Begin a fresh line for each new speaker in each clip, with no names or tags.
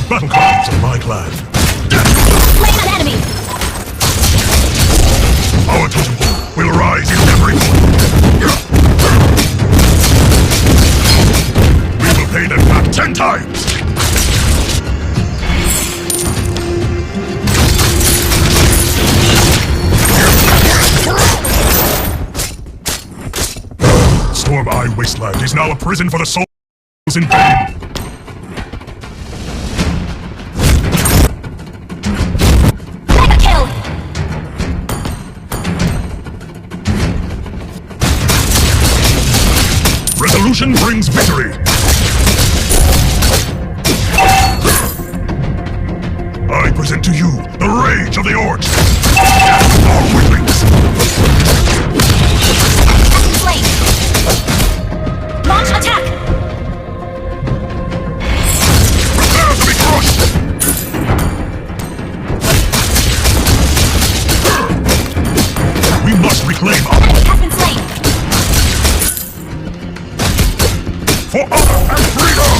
Battle cries of my clan.
Slain an enemy!
Our totem pole will rise in every corner. We will pay them back 10 times! Storm Eye Wasteland is now a prison for the souls in pain. Resolution brings victory! I present to you the rage of the orcs! Our weaklings!
Slain! Launch attack!
Prepare to be crushed! We must reclaim our...
Enemy has been slain!
For honor and freedom!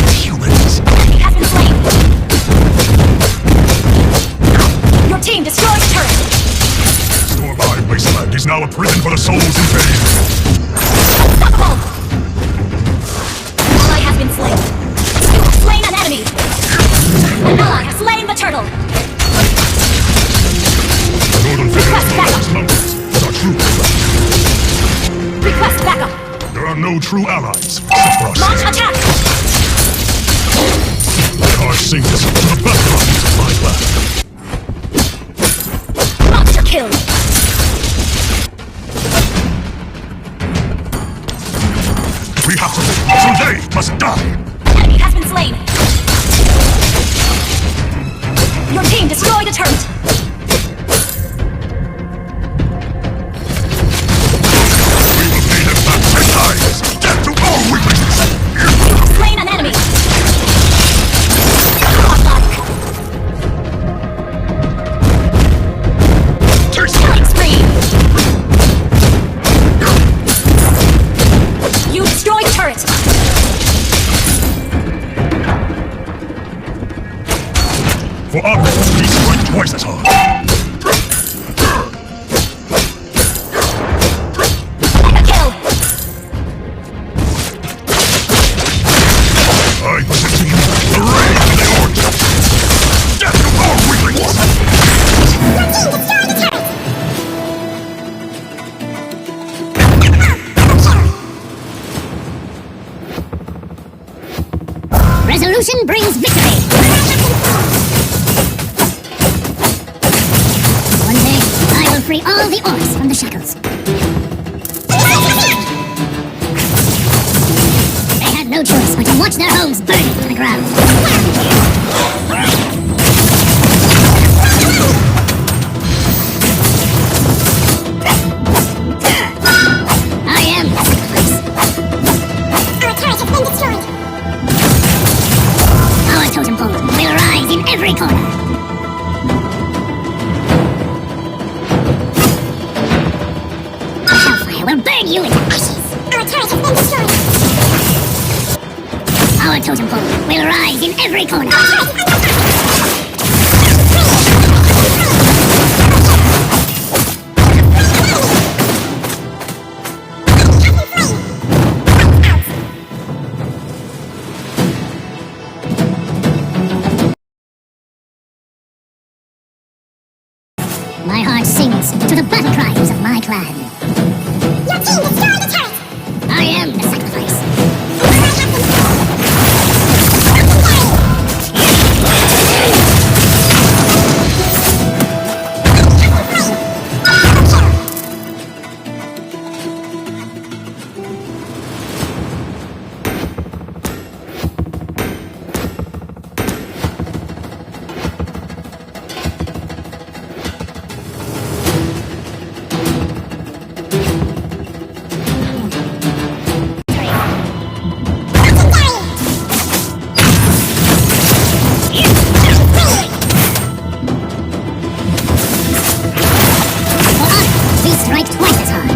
Inhumans!
Enemy has been slain! Your team destroyed the turret!
Storm Eye Wasteland is now a prison for the souls in pain!
Unstoppable! Ally has been slain! You have slain an enemy! An ally has slain the turtle!
The northern fairies of these mountains is our true friend.
Request backup!
There are no true allies except for
Launch
ourselves.
attack!
My heart sings to the battle cries of my clan.
Monster kill!
We have to live, so they must die!
Enemy has been slain! Your team destroyed a turret!
We will pay them back 10 times! Death to all weaklings!
Slain an enemy! Killing spree! You destroyed turret!
For honor, we strike twice as hard!
Mega kill!
I present to you the rage of the orcs! Death to all weaklings!
Your team destroyed the turret! Resolution brings victory! One day, I will free all the orcs from the shackles. They had no choice but to watch their homes burn to the ground. I am the sacrifice. Our turret has been destroyed. Our totem pole will rise in every corner. Hellfire will burn you into ashes. Our turret has been destroyed. Our totem pole will rise in every corner. Our turret is under attack. My heart sings to the battle cries of my clan. Your team destroyed the turret! I am the sacrifice. strike twice as hard.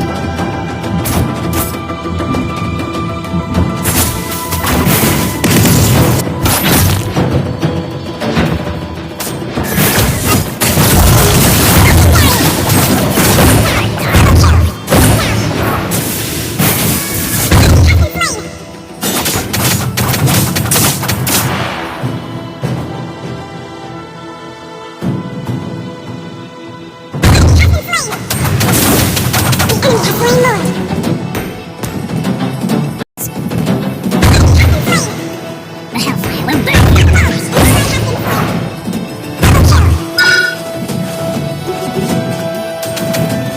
The hellfire will burn you.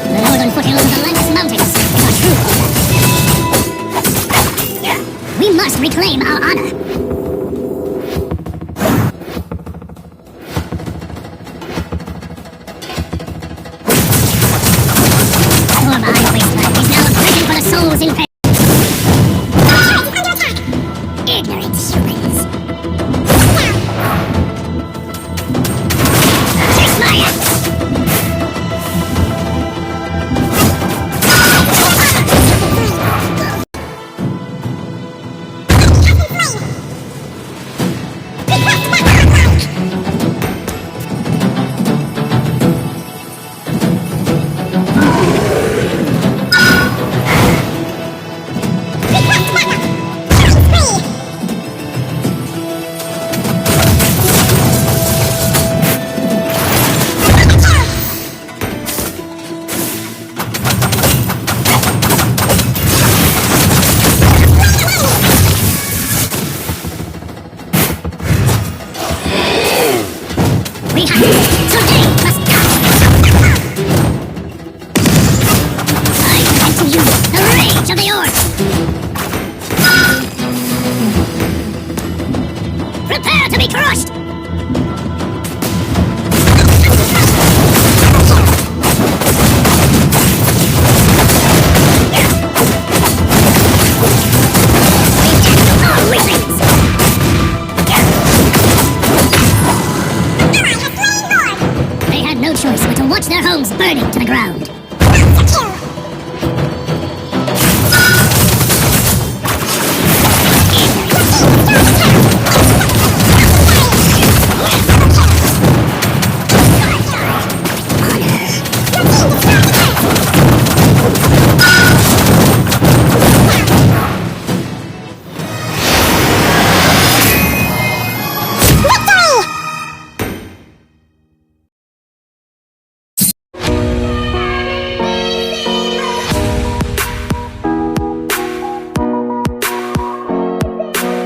The northern foothills of the Atlantis Mountains are true. We must reclaim our honor. Former wasteland is now a prison for the souls in pain. Ignorant humans. Kiss my ass! We have to. Today must die. I present to you the rage of the orcs. Prepare to be crushed. All weaklings. They had no choice but to watch their homes burning to the ground.